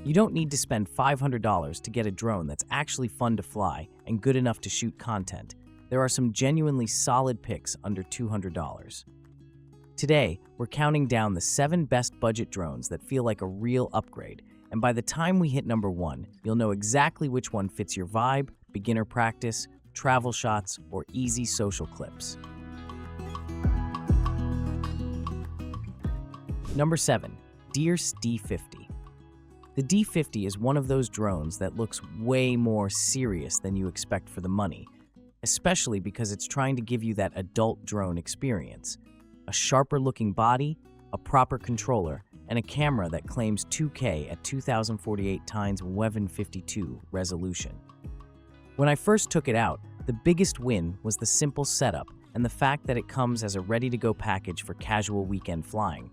You don't need to spend $500 to get a drone that's actually fun to fly and good enough to shoot content. There are some genuinely solid picks under $200. Today, we're counting down the 7 best budget drones that feel like a real upgrade, and by the time we hit number 1, you'll know exactly which one fits your vibe, beginner practice, travel shots, or easy social clips. Number 7. DEERC D50. The D50 is one of those drones that looks way more serious than you expect for the money, especially because it's trying to give you that adult drone experience. A sharper-looking body, a proper controller, and a camera that claims 2K at 2048 x 1152 resolution. When I first took it out, the biggest win was the simple setup and the fact that it comes as a ready-to-go package for casual weekend flying.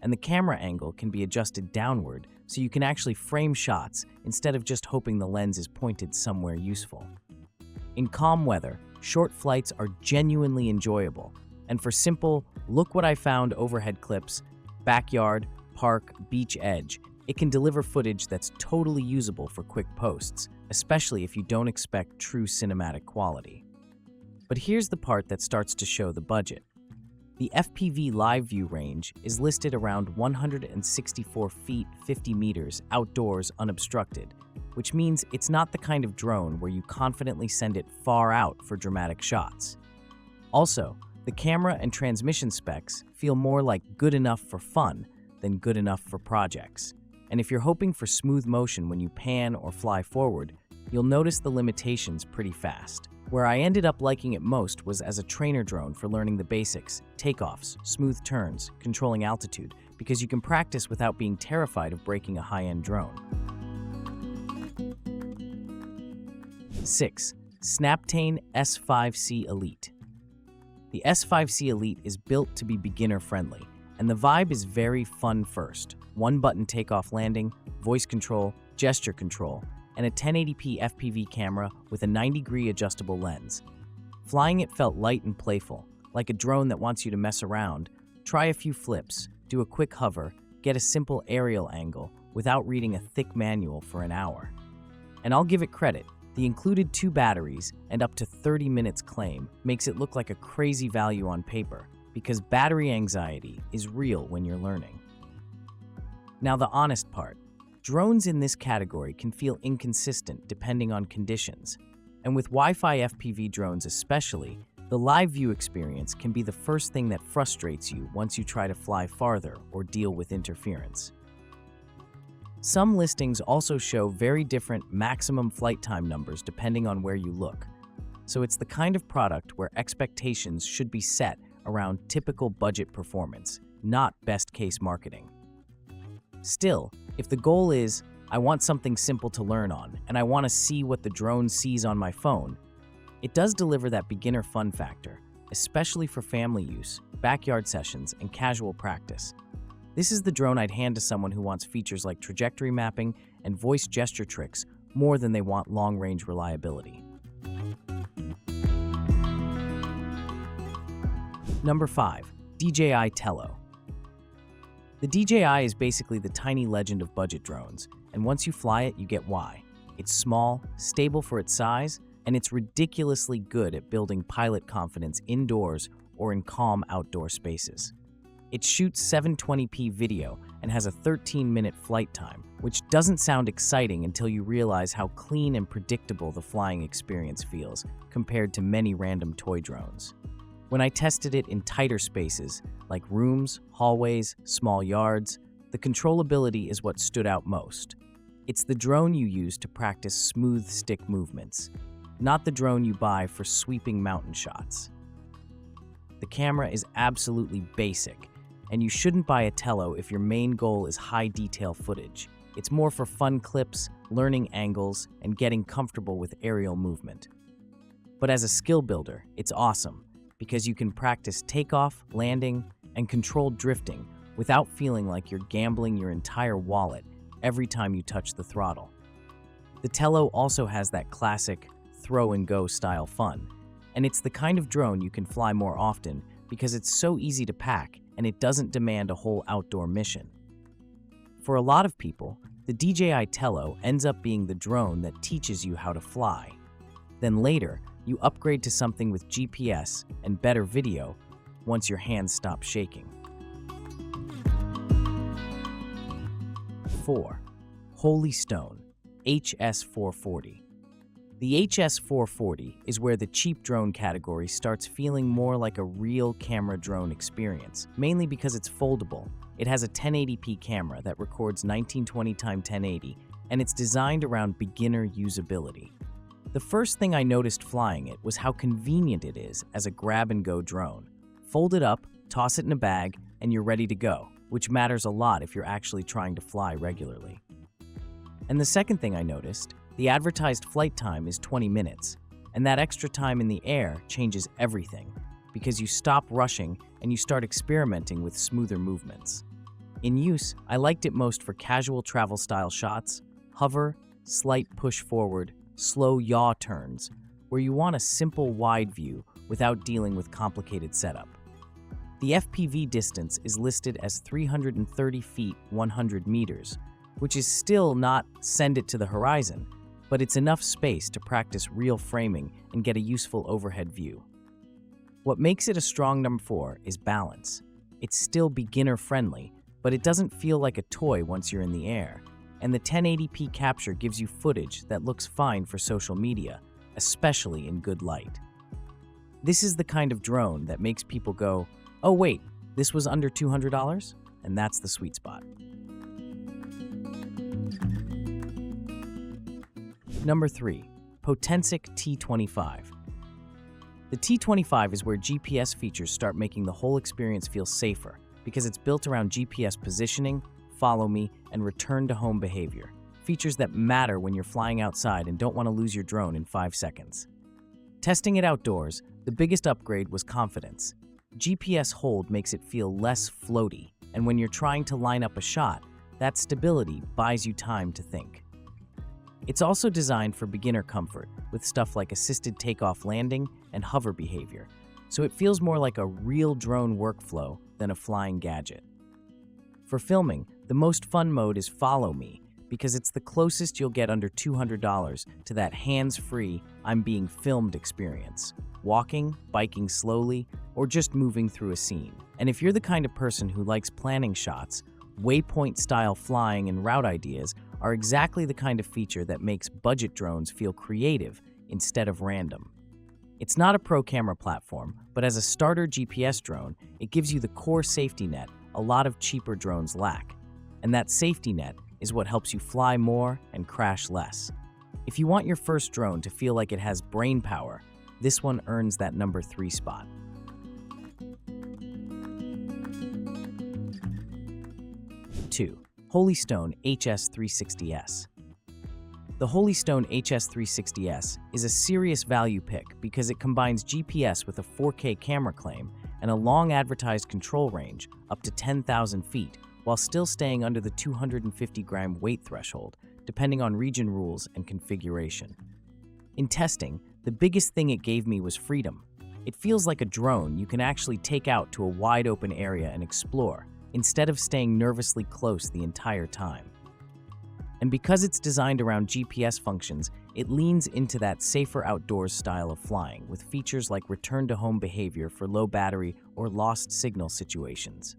And the camera angle can be adjusted downward so you can actually frame shots instead of just hoping the lens is pointed somewhere useful. In calm weather, short flights are genuinely enjoyable, and for simple, look what I found overhead clips, backyard, park, beach edge, it can deliver footage that's totally usable for quick posts, especially if you don't expect true cinematic quality. But here's the part that starts to show the budget. The FPV live view range is listed around 164 feet 50 meters outdoors unobstructed, which means it's not the kind of drone where you confidently send it far out for dramatic shots. Also, the camera and transmission specs feel more like good enough for fun than good enough for projects. And if you're hoping for smooth motion when you pan or fly forward, you'll notice the limitations pretty fast. Where I ended up liking it most was as a trainer drone for learning the basics, takeoffs, smooth turns, controlling altitude, because you can practice without being terrified of breaking a high-end drone. 6. SNAPTAIN S5C Elite. The S5C Elite is built to be beginner-friendly, and the vibe is very fun first. One-button takeoff landing, voice control, gesture control, and a 1080p FPV camera with a 90-degree adjustable lens. Flying it felt light and playful, like a drone that wants you to mess around, try a few flips, do a quick hover, get a simple aerial angle without reading a thick manual for an hour. And I'll give it credit, the included 2 batteries and up to 30 minutes claim makes it look like a crazy value on paper, because battery anxiety is real when you're learning. Now the honest part. Drones in this category can feel inconsistent depending on conditions, and with Wi-Fi FPV drones especially, the live view experience can be the first thing that frustrates you once you try to fly farther or deal with interference. Some listings also show very different maximum flight time numbers depending on where you look, so it's the kind of product where expectations should be set around typical budget performance, not best-case marketing. Still, if the goal is, I want something simple to learn on, and I want to see what the drone sees on my phone, it does deliver that beginner fun factor, especially for family use, backyard sessions, and casual practice. This is the drone I'd hand to someone who wants features like trajectory mapping and voice gesture tricks more than they want long-range reliability. Number 5. DJI Tello. The DJI is basically the tiny legend of budget drones, and once you fly it, you get why. It's small, stable for its size, and it's ridiculously good at building pilot confidence indoors or in calm outdoor spaces. It shoots 720p video and has a 13-minute flight time, which doesn't sound exciting until you realize how clean and predictable the flying experience feels compared to many random toy drones. When I tested it in tighter spaces, like rooms, hallways, small yards, the controllability is what stood out most. It's the drone you use to practice smooth stick movements, not the drone you buy for sweeping mountain shots. The camera is absolutely basic, and you shouldn't buy a Tello if your main goal is high-detail footage. It's more for fun clips, learning angles, and getting comfortable with aerial movement. But as a skill builder, it's awesome, because you can practice takeoff, landing, and controlled drifting without feeling like you're gambling your entire wallet every time you touch the throttle. The Tello also has that classic throw-and-go style fun, and it's the kind of drone you can fly more often because it's so easy to pack and it doesn't demand a whole outdoor mission. For a lot of people, The DJI Tello ends up being the drone that teaches you how to fly. Then later, you upgrade to something with GPS and better video once your hands stop shaking. 4. Holy Stone HS440. The HS440 is where the cheap drone category starts feeling more like a real camera drone experience, mainly because it's foldable. It has a 1080p camera that records 1920x1080, and it's designed around beginner usability. The first thing I noticed flying it was how convenient it is as a grab-and-go drone. Fold it up, toss it in a bag, and you're ready to go, which matters a lot if you're actually trying to fly regularly. And the second thing I noticed, the advertised flight time is 20 minutes, and that extra time in the air changes everything, because you stop rushing and you start experimenting with smoother movements. In use, I liked it most for casual travel-style shots, hover, slight push forward, slow yaw turns, where you want a simple wide view without dealing with complicated setup. The FPV distance is listed as 330 feet 100 meters, which is still not send it to the horizon, but it's enough space to practice real framing and get a useful overhead view. What makes it a strong number 4 is balance. It's still beginner-friendly, but it doesn't feel like a toy once you're in the air, and the 1080p capture gives you footage that looks fine for social media, especially in good light. This is the kind of drone that makes people go, "Oh wait, this was under $200?" And that's the sweet spot. Number 3. Potensic T25. The T25 is where GPS features start making the whole experience feel safer, because it's built around GPS positioning, follow me, and return to home behavior. Features that matter when you're flying outside and don't want to lose your drone in 5 seconds. Testing it outdoors, the biggest upgrade was confidence. GPS hold makes it feel less floaty, and when you're trying to line up a shot, that stability buys you time to think. It's also designed for beginner comfort, with stuff like assisted takeoff landing and hover behavior, so it feels more like a real drone workflow than a flying gadget. For filming, the most fun mode is Follow Me, because it's the closest you'll get under $200 to that hands-free, I'm being filmed experience. Walking, biking slowly, or just moving through a scene. And if you're the kind of person who likes planning shots, waypoint-style flying and route ideas are exactly the kind of feature that makes budget drones feel creative instead of random. It's not a pro camera platform, but as a starter GPS drone, it gives you the core safety net a lot of cheaper drones lack. And that safety net is what helps you fly more and crash less. If you want your first drone to feel like it has brain power, this one earns that number 3 spot. Two, Holy Stone HS360S. The Holy Stone HS360S is a serious value pick because it combines GPS with a 4K camera claim and a long advertised control range up to 10,000 feet while still staying under the 250-gram weight threshold, depending on region rules and configuration. In testing, the biggest thing it gave me was freedom. It feels like a drone you can actually take out to a wide open area and explore, instead of staying nervously close the entire time. And because it's designed around GPS functions, it leans into that safer outdoors style of flying with features like return-to-home behavior for low battery or lost signal situations.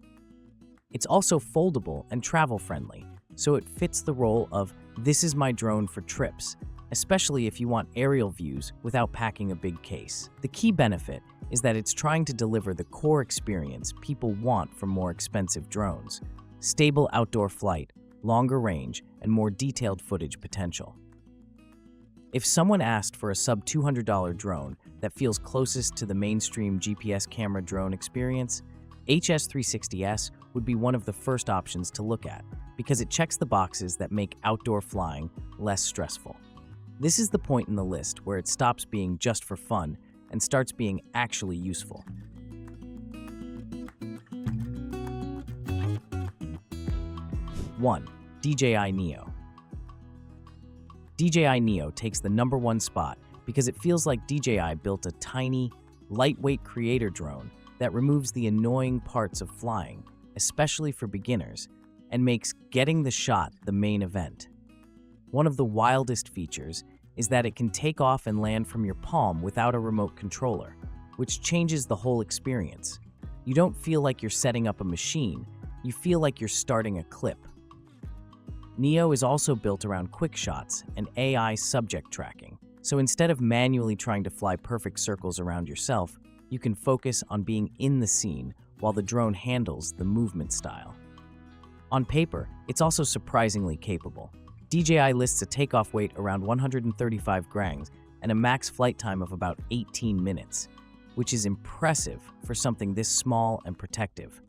It's also foldable and travel-friendly, so it fits the role of "this is my drone for trips," especially if you want aerial views without packing a big case. The key benefit is that it's trying to deliver the core experience people want from more expensive drones: stable outdoor flight, longer range, and more detailed footage potential. If someone asked for a sub-$200 drone that feels closest to the mainstream GPS camera drone experience, HS360S would be one of the first options to look at because it checks the boxes that make outdoor flying less stressful. This is the point in the list where it stops being just for fun and starts being actually useful. 1. DJI Neo. DJI Neo takes the number 1 spot because it feels like DJI built a tiny, lightweight creator drone that removes the annoying parts of flying, especially for beginners, and makes getting the shot the main event. One of the wildest features is that it can take off and land from your palm without a remote controller, which changes the whole experience. You don't feel like you're setting up a machine, you feel like you're starting a clip. Neo is also built around quick shots and AI subject tracking, so instead of manually trying to fly perfect circles around yourself, you can focus on being in the scene while the drone handles the movement style. On paper, it's also surprisingly capable. DJI lists a takeoff weight around 135 grams and a max flight time of about 18 minutes, which is impressive for something this small and protective.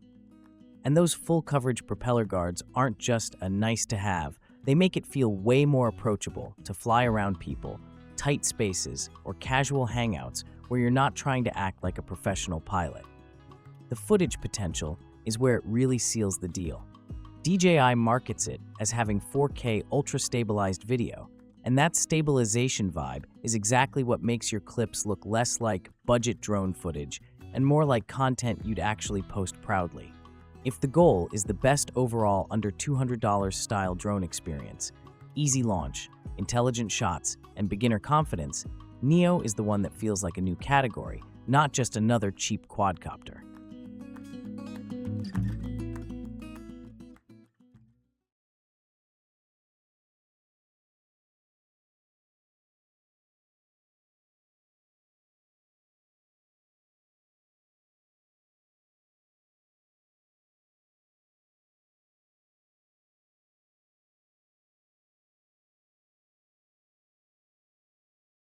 And those full coverage propeller guards aren't just a nice to have, they make it feel way more approachable to fly around people, tight spaces, or casual hangouts where you're not trying to act like a professional pilot. The footage potential is where it really seals the deal. DJI markets it as having 4K ultra-stabilized video, and that stabilization vibe is exactly what makes your clips look less like budget drone footage and more like content you'd actually post proudly. If the goal is the best overall under $200 style drone experience, easy launch, intelligent shots, and beginner confidence, Neo is the one that feels like a new category, not just another cheap quadcopter.